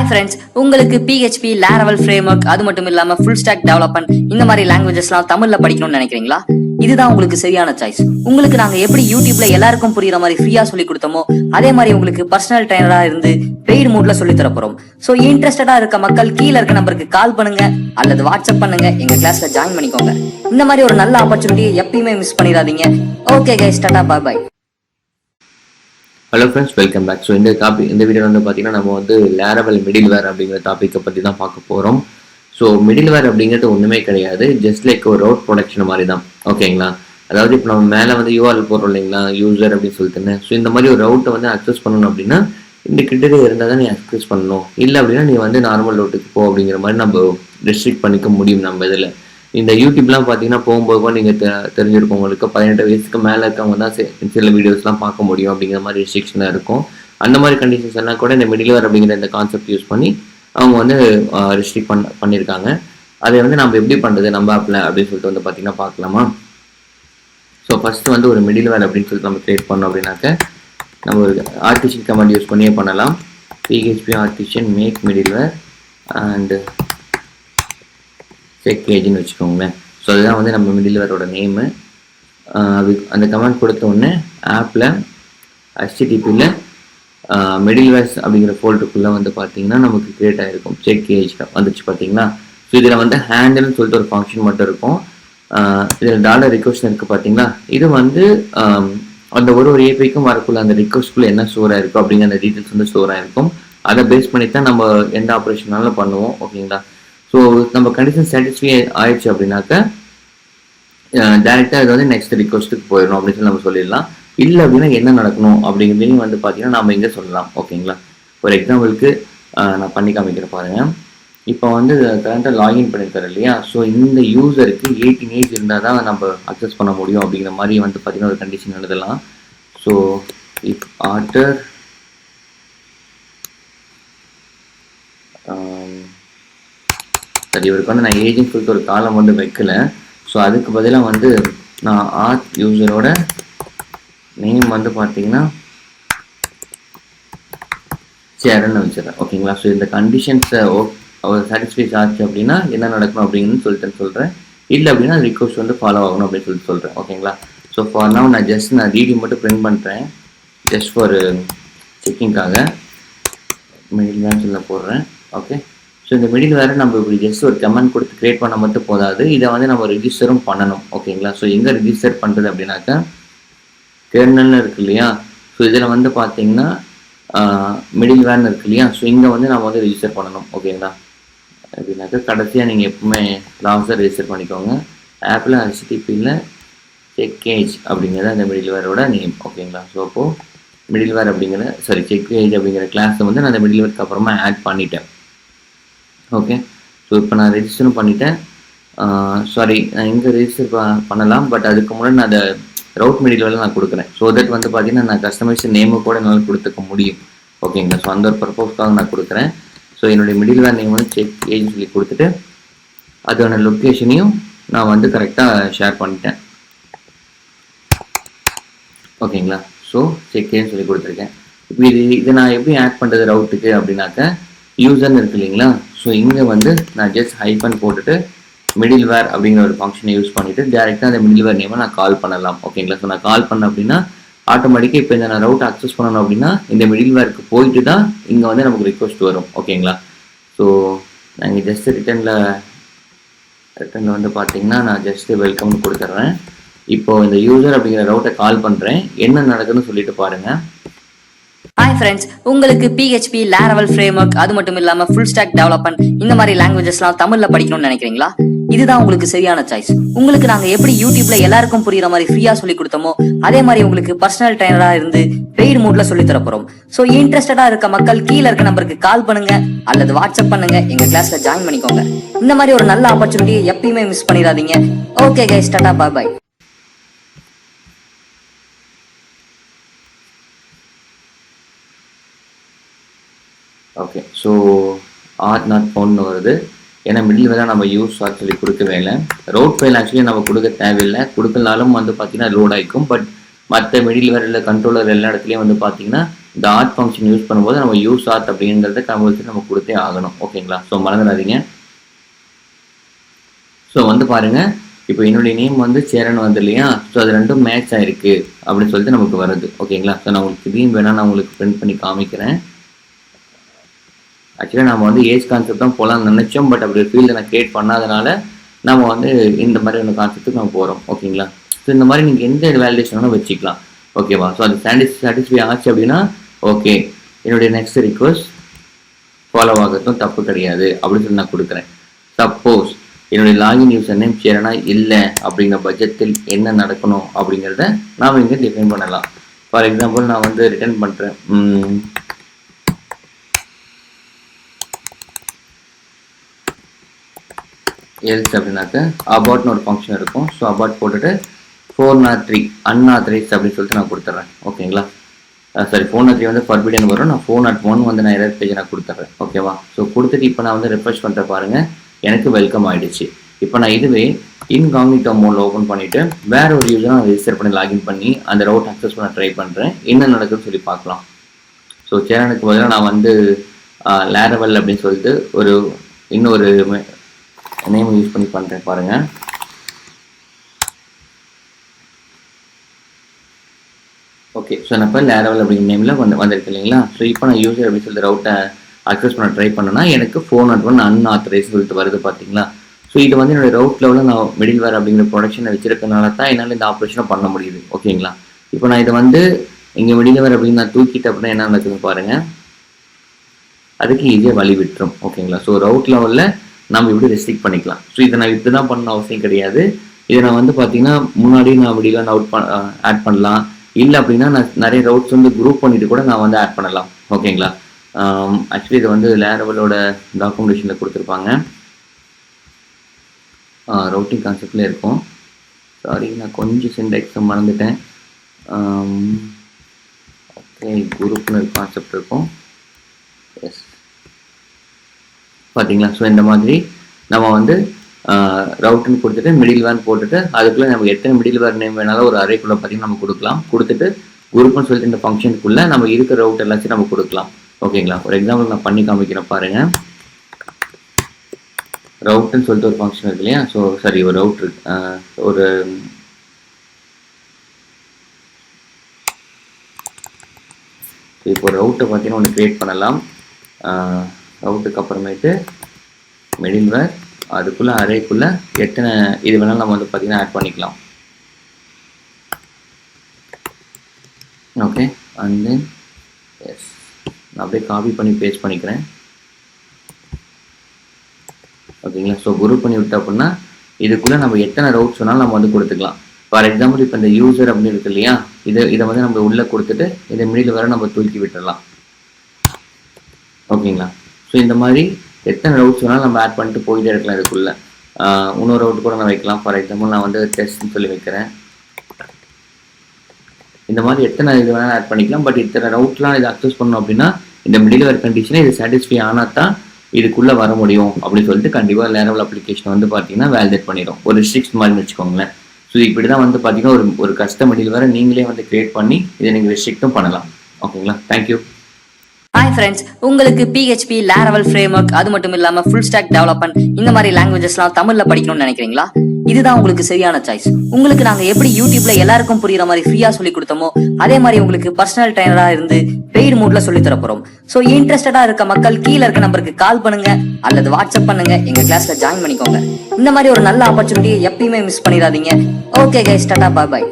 Hi friends, உங்களுக்கு PHP, Laravel framework அது மட்டும் இல்லாம ஃபுல் ஸ்டாக் டெவலப்மெண்ட் இந்த மாதிரி லாங்குவேஜஸ்லாம் தமிழ்ல படிக்கணும்னு நினைக்கிறீங்களா? இதுதான் உங்களுக்கு சரியான சாய்ஸ். உங்களுக்கு நாங்க எப்படி யூடியூப்ல எல்லாருக்கும் புரியுற மாதிரி ஃப்ரீயா சொல்லி கொடுத்தோமோ அதே மாதிரி உங்களுக்கு பர்சனல் ட்ரைனரா இருந்து பெய்டு மூட்ல சொல்லி தர போறோம். சோ இன்ட்ரெஸ்டடா இருக்க மக்கள் கீழ இருக்க நம்பருக்கு கால் பண்ணுங்க அல்லது வாட்ஸ்அப் பண்ணுங்க, எங்க கிளாஸ்ல ஜாயின் பண்ணிக்கோங்க. இந்த மாதிரி ஒரு நல்ல ஆப்பர்ச்சுனிட்டியை எப்பயுமே மிஸ் பண்ணிடாதீங்க. Okay guys, tata bye bye. Hello friends, welcome back. So இந்த வீடியோ வந்து பார்த்தீங்கன்னா நம்ம வந்து Laravel மிடில்வேர் அப்படிங்கிற டாப்பிக்கை பற்றி தான் பார்க்க போகிறோம். ஸோ மிடில்வேர் அப்படிங்கிறது ஒன்றுமே கிடையாது, ஜஸ்ட் லைக் ஒரு ரவுட் ப்ரொடக்ஷன் மாதிரி தான். ஓகேங்களா? அதாவது இப்போ நம்ம மேலே வந்து URL போடுறோம் இல்லைங்களா, யூசர் அப்படின்னு சொல்லிட்டுன்னு. ஸோ இந்த மாதிரி ஒரு ரவுட்டை வந்து அக்சஸ் பண்ணணும் அப்படின்னா இந்த கிட்டே இருந்தால் தான் நீ அக்சஸ் பண்ணணும். இல்லை அப்படின்னா நீ வந்து நார்மல் ரவுட்டுக்கு போ அப்படிங்கிற மாதிரி நம்ம ரெஸ்ட்ரிக்ட் பண்ணிக்க முடியும் நம்ம இதில். இந்த யூடியூப்லாம் பார்த்தீங்கன்னா போகும்போது நீங்கள் தெரிஞ்சிருக்கும், உங்களுக்கு 18 வயசுக்கு மேலே இருக்கவங்க தான் சில வீடியோஸ்லாம் பார்க்க முடியும் அப்படிங்கிற மாதிரி ரெஸ்ட்ரிக்ஷனாக இருக்கும். அந்த மாதிரி கண்டிஷன்ஸ் எல்லாம் கூட இந்த மிடில்வேர் அப்படிங்கிற இந்த கான்செப்ட் யூஸ் பண்ணி அவங்க வந்து ரெஸ்ட்ரிக்ட் பண்ணியிருக்காங்க. அதை வந்து நம்ம எப்படி பண்ணுறது நம்ம ஆப்பில் அப்படின்னு சொல்லிட்டு வந்து பார்த்தீங்கன்னா பார்க்கலாமா? ஸோ ஃபஸ்ட்டு வந்து ஒரு மிடில்வேர் அப்படின்னு சொல்லிட்டு நம்ம கிரியேட் பண்ணோம் அப்படின்னாக்க நம்ம ஒரு ஆர்டிஷன் கமாண்ட் யூஸ் பண்ணியே பண்ணலாம். PHP artisan make middleware and check ஏஜ்னு வச்சுக்கோங்களேன். ஸோ அதுதான் வந்து நம்ம மிடில்வேரோட நேமு. அது அந்த கமெண்ட் கொடுத்த உடனே ஆப்பில் HTTPயில் மிடில்வேர்ஸ் அப்படிங்கிற ஃபோல்டருக்குள்ளே வந்து பார்த்தீங்கன்னா நமக்கு க்ரியேட் ஆகிருக்கும். செக் ஏஜ் வந்துச்சு பார்த்தீங்களா? ஸோ இதில் வந்து ஹேண்டில்னு சொல்லிட்டு ஒரு ஃபங்க்ஷன் மட்டும் இருக்கும். இதில் டாலர் ரிக்வஸ்ட் இருக்குது பார்த்தீங்களா? இது வந்து அந்த ஒரு ஏபிக்கும் வரக்குள்ள அந்த ரிக்வஸ்ட்குள்ளே என்ன ஸ்டோர் ஆகிருக்கும் அப்படிங்கிற அந்த டீட்டெயில்ஸ் வந்து ஸ்டோர் ஆகிருக்கும். அதை பேஸ் பண்ணி தான் நம்ம எந்த ஆப்ரேஷனாலும் பண்ணுவோம். ஓகேங்களா? ஸோ நம்ம கண்டிஷன் சாட்டிஸ்ஃபை ஆயிடுச்சு அப்படின்னாக்க டேரெக்டாக இது வந்து நெக்ஸ்ட் ரிக்வஸ்ட்டுக்கு போயிடணும் அப்படின்னு சொல்லி நம்ம சொல்லிடலாம். இல்லை அப்படின்னா என்ன நடக்கணும் அப்படிங்கிறதையும் வந்து பார்த்தீங்கன்னா நம்ம இங்கே சொல்லலாம். ஓகேங்களா? ஒரு எக்ஸாம்பிளுக்கு நான் பண்ணி காமிக்கிறேன் பாருங்கள். இப்போ வந்து கரண்ட்டாக லாகின் பண்ணியிருக்காரு இல்லையா? ஸோ இந்த யூசருக்கு 18 ஏஜ் இருந்தால் தான் நம்ம அக்சஸ் பண்ண முடியும் அப்படிங்கிற மாதிரி வந்து பார்த்தீங்கன்னா ஒரு கண்டிஷன் எழுதலாம். ஸோ இஃப் ஆர்டர் சரி, இவருக்கு வந்து நான் ஏஜ்னு சொல்லிட்டு ஒரு காலம் வந்து வைக்கல. ஸோ அதுக்கு பதிலாக வந்து நான் ஆர்ட் யூசரோட நேம் வந்து பார்த்தீங்கன்னா சேரன்னு வச்சுறேன். ஓகேங்களா? ஸோ இந்த கண்டிஷன்ஸை அவர் சாட்டிஸ்ஃபைஸ் ஆச்சு அப்படின்னா என்ன நடக்கணும் அப்படின்னு சொல்கிறேன். இல்லை அப்படின்னா ரிக்வஸ்ட் வந்து ஃபாலோ ஆகணும் அப்படின்னு சொல்கிறேன். ஓகேங்களா? ஸோ ஃபார் நவ் நான் டிடி மட்டும் பிரிண்ட் பண்ணுறேன், ஜஸ்ட் ஃபார் செக்கிங்காக மிடில்வேர் சொல்ல போடுறேன். ஓகே. ஸோ இந்த மிடில்வேரை நம்ம இப்படி ஜஸ்ட் ஒரு கமெண்ட் கொடுத்து கிரியேட் பண்ண மட்டும் போதாது, இதை வந்து நம்ம ரெஜிஸ்டரும் பண்ணணும். ஓகேங்களா? ஸோ எங்கே ரெஜிஸ்டர் பண்ணுறது அப்படின்னாக்கா கெர்னல்னு இருக்கு இல்லையா? ஸோ இதில் வந்து பார்த்தீங்கன்னா மிடில்வேர்னு இருக்கு இல்லையா? ஸோ இங்கே வந்து நம்ம வந்து ரெஜிஸ்டர் பண்ணணும். ஓகேங்களா? அப்படின்னாக்கா கடைசியாக நீங்கள் எப்பவுமே லாஸ்ட்டாக ரெஜிஸ்டர் பண்ணிக்கோங்க. ஆப்பில் HTTPயில் செக் ஏஜ் அப்படிங்கிறது அந்த மிடில்வேரோட நேம். ஓகேங்களா? ஸோ அப்போது மிடில்வேர் அப்படிங்கிற செக் ஏஜ் அப்படிங்கிற கிளாஸை வந்து நான் அந்த மிடில்வேருக்கு அப்புறமா ஆட் பண்ணிட்டேன். ஓகே. ஸோ இப்போ நான் ரெஜிஸ்டரும் பண்ணிட்டேன். சாரி, நான் இங்கே ரெஜிஸ்டர் பண்ணலாம், பட் அதுக்கு முன்னாடி நான் அதை ரவுட் மிடில்வேரில் நான் கொடுக்குறேன். ஸோ தட் வந்து பார்த்தீங்கன்னா நான் கஸ்டமைஸ் நேமு கூட என்னால் கொடுத்துக்க முடியும். ஓகேங்களா? ஸோ அந்த ஒரு பர்பஸ்க்காக நான் கொடுக்குறேன். ஸோ என்னுடைய மிடில்வேர் நேம் வந்து செக் ஏஜ் சொல்லி கொடுத்துட்டு அதோட லொக்கேஷனையும் நான் வந்து கரெக்டாக ஷேர் பண்ணிட்டேன். ஓகேங்களா? ஸோ செக் ஏஜ் சொல்லி கொடுத்துருக்கேன். இப்போ இதை நான் எப்படி ஆட் பண்ணுறது ரவுட்டுக்கு அப்படின்னாக்க யூசர்னு இருக்கு இல்லைங்களா? ஸோ இங்கே வந்து நான் ஜஸ்ட் ஹைபன் போட்டுட்டு மிடில்வேர் அப்படிங்கிற ஒரு ஃபங்க்ஷனை யூஸ் பண்ணிவிட்டு டேரெக்டாக அந்த மிடில்வேர் நேமை நான் கால் பண்ணலாம். ஓகேங்களா? ஸோ நான் கால் பண்ணேன் அப்படின்னா ஆட்டோமேட்டிக்காக இப்போ இந்த நான் ரவுட் அக்சஸ் பண்ணணும் அப்படின்னா இந்த மிடில்வேருக்கு போயிட்டு தான் இங்கே வந்து நமக்கு ரிக்வஸ்ட் வரும். ஓகேங்களா? ஸோ நான் இங்கே ஜஸ்ட்டு ரிட்டனில் வந்து பார்த்தீங்கன்னா நான் ஜஸ்ட்டு வெல்கம்னு கொடுத்துட்றேன். இப்போது இந்த யூசர் அப்படிங்கிற ரவுட்டை கால் பண்ணுறேன், என்ன நடக்குதுன்னு சொல்லிட்டு பாருங்கள். ஹாய் ஃப்ரெண்ட்ஸ், உங்களுக்கு PHP, Laravel framework அது மட்டும் இல்லாம ஃபுல் ஸ்டாக் டெவலப்மெண்ட் இந்த மாதிரி லாங்குவேஜஸ்லாம் தமிழ்ல படிக்கணும்னு நினைக்கிறீங்களா? இதுதான் உங்களுக்கு சரியான சாய்ஸ். உங்களுக்கு நாங்க எப்படி யூடியூப்ல எல்லாருக்கும் புரியுற மாதிரி ஃப்ரீயா சொல்லி கொடுத்தோமோ அதே மாதிரி உங்களுக்கு பர்சனல் ட்ரைனரா இருந்து பெய்டு மூட்ல சொல்லி தர போறோம். சோ இன்ட்ரெஸ்டடா இருக்க மக்கள் கீழ இருக்க நம்பருக்கு கால் பண்ணுங்க அல்லது வாட்ஸ்அப் பண்ணுங்க, எங்க கிளாஸ்ல ஜாயின் பண்ணிக்கோங்க. இந்த மாதிரி ஒரு நல்ல ஆப்பர்ச்சுனிட்டியை எப்பயுமே மிஸ் பண்ணிடாதீங்க. Okay guys, tata bye bye. Okay. So route not ஃபவுண்ட்னு வருது, ஏன்னா மிடில்வேர் நம்ம யூஸ் ஆக்சுவலி கொடுக்கவே இல்லை. ரோட் ஃபைல் ஆக்சுவலி நம்ம கொடுக்க தேவையில்லை, கொடுக்கலனாலும் வந்து பார்த்தீங்கன்னா லோட் ஆகிக்கும். பட் மற்ற மிடில்வேர் இல்லை கண்ட்ரோலர் எல்லா இடத்துலையும் வந்து பார்த்தீங்கன்னா இந்த ஆட் ஃபங்க்ஷன் யூஸ் பண்ணும்போது நம்ம யூஸ் ஆட் அப்படிங்கிறத கம்பல்சரி நம்ம கொடுத்தே ஆகணும். ஓகேங்களா? ஸோ மறந்துடாதீங்க. ஸோ வந்து பாருங்க, இப்போ என்னுடைய நேம் வந்து சேரன் வந்து இல்லையா, ஸோ அது ரெண்டும் மேட்ச் ஆயிருக்கு அப்படின்னு சொல்லிட்டு நமக்கு வருது. ஓகேங்களா? ஸோ நான் உங்களுக்கு இதையும் வேணா நான் உங்களுக்கு பிரிண்ட் பண்ணி காமிக்கிறேன். ஆக்சுவலாக நம்ம வந்து ஏஜ் கான்செப்ட் தான் போகலாம்னு நினைச்சோம், பட் அப்படி ஃபீல்டை நான் கிரியேட் பண்ணாதனால நம்ம வந்து இந்த மாதிரியான கான்செப்ட்டுக்கு நம்ம போகிறோம். ஓகேங்களா? ஸோ இந்த மாதிரி நீங்கள் எந்த வேலிடேஷன் வேணால் வச்சுக்கலாம். ஓகேவா? ஸோ அது சாட்டிஸ்ஃபை ஆச்சு அப்படின்னா ஓகே, என்னுடைய நெக்ஸ்ட் ரிக்வஸ்ட் ஃபாலோ ஆகிறதும் தப்பு கிடையாது அப்படின்னு சொல்லி நான் கொடுக்குறேன். சப்போஸ் என்னுடைய லாகின் யூசர் நேம் சேரனா இல்லை அப்படிங்கிற பட்ஜெட்டில் என்ன நடக்கணும் அப்படிங்கிறத நாம் இங்கே டிஃபைன் பண்ணலாம். ஃபார் எக்ஸாம்பிள் நான் வந்து ரிட்டர்ன் பண்ணுறேன். எல்ஸ் அப்படின்னாக்க அபாட்னு ஒரு ஃபங்க்ஷன் இருக்கும். ஸோ அபாட் போட்டுட்டு 403 அன்ஆத்தரைஸ்ட் அப்படின்னு சொல்லிட்டு நான் கொடுத்துட்றேன். ஓகேங்களா? சாரி, 403 வந்து ஃபர்பிடன் வரும். நான் 401 வந்து நான் எரர் பேஜ் நான் கொடுத்துட்றேன். ஓகேவா? ஸோ கொடுத்துட்டு இப்போ நான் வந்து ரெஃப்ரெஷ் பண்ணுற பாருங்க, எனக்கு வெல்கம் ஆகிடுச்சு. இப்போ நான் இதுவே இன்காக்னிட்டோ மோடில் ஓப்பன் பண்ணிவிட்டு வேற ஒரு யூஸரை நான் ரெஜிஸ்டர் பண்ணி லாகின் பண்ணி அந்த ரவுட் அக்சஸ் பண்ண ட்ரை பண்ணுறேன். என்ன நடக்குதுன்னு சொல்லி பார்க்கலாம். ஸோ சேரனுக்கு பதிலாக நான் வந்து லாரவல் அப்படின்னு சொல்லிட்டு இன்னொரு நேம் யூஸ் பண்ணி பண்ணுறேன் பாருங்கள். ஓகே, ஸோ நான் இப்போ லாரவல் அப்படிங்கிற நேமில் வந்திருக்கு இல்லைங்களா? ஸோ இப்போ நான் யூசர் அப்படின்னு சொல்லிட்டு ரவுட்டை அக்சஸ் பண்ண ட்ரை பண்ணேன்னா எனக்கு 401 அன்ஆத்தரைஸ் சொல்லிட்டு வருது பார்த்தீங்களா? ஸோ இது வந்து என்னோடய ரவுட் லெவலில் நான் மிடில்வேர் அப்படிங்கிற ப்ரொடக்ஷனை வச்சிருக்கனால தான் என்னால் இந்த ஆப்ரேஷனை பண்ண முடியுது. ஓகேங்களா? இப்போ நான் இதை வந்து இங்கே மிடில்வேர் அப்படின்னு நான் தூக்கிட்டு அப்படின்னா என்ன நடக்குதுன்னு பாருங்கள். அதுக்கு ஈஸியாக வழி விட்டுரும். ஓகேங்களா? ஸோ ரவுட் லெவலில் நம்ம இப்படி ரெஸ்ட்ரிக்ட் பண்ணிக்கலாம். ஸோ இதை நான் இப்படி தான் பண்ண அவசியம் கிடையாது. இதை நான் வந்து பார்த்தீங்கன்னா முன்னாடி நான் வெளியில் ஆட் பண்ணலாம். இல்லை அப்படின்னா நான் நிறைய ரவுட்ஸ் வந்து குரூப் பண்ணிட்டு கூட நான் வந்து ஆட் பண்ணலாம். ஓகேங்களா? ஆக்சுவலி இது வந்து லாரவலோட டாக்குமெண்டேஷனில் கொடுத்துருப்பாங்க. ரவுட்டிங் கான்செப்ட்லேயே இருக்கும். சாரி, நான் கொஞ்சம் சின்டெக்ஸை மறந்துட்டேன். ஓகே, குரூப்னு ஒரு கான்செப்ட் இருக்கும். எஸ், பார்த்தீங்களா? ஸோ இந்த மாதிரி நம்ம வந்து ரவுட்டுன்னு கொடுத்துட்டு மிடில்வேர்னு போட்டுட்டு அதுக்குள்ளே நம்ம எத்தனை மிடில்வேர் நேம் வேணாலும் ஒரு அரேக்குள்ளே பார்த்தீங்கன்னா நம்ம கொடுக்கலாம். கொடுத்துட்டு குரூப்னு சொல்லிட்டு இந்த ஃபங்க்ஷனுக்குள்ளே நம்ம இருக்கிற ரவுட் எல்லாத்தையும் நம்ம கொடுக்கலாம். ஓகேங்களா? ஒரு எக்ஸாம்பிள் நான் பண்ணி காமிக்கிறேன் பாருங்கள். ரவுட்டுன்னு சொல்லிட்டு ஒரு ஃபங்க்ஷன் இருக்கு இல்லையா? ஸோ சரி, ஒரு ரவுட் இருக்கு. ஒரு இப்போ ரவுட்டை பார்த்தீங்கன்னா ஒன்று க்ரியேட் பண்ணலாம். ரவுட்டுக்கு அப்புறமேட்டு மிடில்வேர், அதுக்குள்ளே அரேக்குள்ளே எத்தனை இது வேணாலும் நம்ம வந்து பார்த்தீங்கன்னா ஆட் பண்ணிக்கலாம். ஓகே, அண்ட் தென் எஸ், நான் அப்படியே காப்பி பண்ணி பேஸ்ட் பண்ணிக்கிறேன். ஓகேங்களா? ஸோ குரூப் பண்ணி விட்டோம் அப்படின்னா இதுக்குள்ளே நம்ம எத்தனை ரவுட்ஸ் வேணாலும் நம்ம வந்து கொடுத்துக்கலாம். ஃபார் எக்ஸாம்பிள் இப்போ இந்த யூசர் அப்படின்னு இருக்கு இல்லையா, இதை வந்து நம்ம உள்ளே கொடுத்துட்டு இதை மிடில் வர நம்ம தூக்கி விட்டுடலாம். ஓகேங்களா? ஸோ இந்த மாதிரி எத்தனை ரவுட்ஸ் வேணாலும் நம்ம ஆட் பண்ணிட்டு போயிட்டே இருக்கலாம். இதுக்குள்ளே இன்னொரு ரவுட் கூட நான் வைக்கலாம். ஃபார் எக்ஸாம்பிள் நான் வந்து டெஸ்ட்னு சொல்லி வைக்கிறேன். இந்த மாதிரி எத்தனை இது வேணாலும் ஆட் பண்ணிக்கலாம். பட் இத்தனை ரவுட்லாம் இதை அக்சஸ் பண்ணணும் அப்படின்னா இந்த மிடில்வேர் கண்டிஷனை இது சாட்டிஸ்ஃபை ஆனால் தான் இதுக்குள்ளே வர முடியும் அப்படின்னு சொல்லிட்டு கண்டிப்பாக லாரவல் அப்ளிகேஷன் வந்து பார்த்தீங்கன்னா வேலிடேட் பண்ணிடும். ஒரு ரெஸ்ட்ரிக்ஷன் மாதிரி வச்சுக்கோங்களேன். ஸோ இப்படி தான் வந்து பார்த்தீங்கன்னா ஒரு கஸ்டம் மிடில்வேரை நீங்களே வந்து கிரியேட் பண்ணி இதை நீங்கள் ரெஸ்ட்ரிக்டும் பண்ணலாம். ஓகேங்களா? தேங்க்யூ. ஹாய் ஃப்ரெண்ட்ஸ், உங்களுக்கு PHP, Laravel framework அது மட்டும் இல்லாம ஃபுல் ஸ்டாக் டெவலப்மெண்ட் இந்த மாதிரி லாங்குவேஜஸ்லாம் தமிழ்ல படிக்கணும்னு நினைக்கிறீங்களா? இதுதான் உங்களுக்கு சரியான சாய்ஸ். உங்களுக்கு நாங்க எப்படி யூடியூப்ல எல்லாருக்கும் புரியுற மாதிரி ஃப்ரீயா சொல்லி கொடுத்தோமோ அதே மாதிரி உங்களுக்கு பர்சனல் ட்ரைனரா இருந்து பெய்டு மோட்ல சொல்லி தர போறோம். சோ இன்ட்ரெஸ்டடா இருக்க மக்கள் கீழே இருக்க நம்பருக்கு கால் பண்ணுங்க அல்லது வாட்ஸ்அப் பண்ணுங்க, எங்க கிளாஸ்ல ஜாயின் பண்ணிக்கோங்க. இந்த மாதிரி ஒரு நல்ல ஆப்பர்ச்சுனிட்டியை எப்பயுமே மிஸ் பண்ணிடாதீங்க. ஓகே கைஸ், டாடா, பாய் பாய்.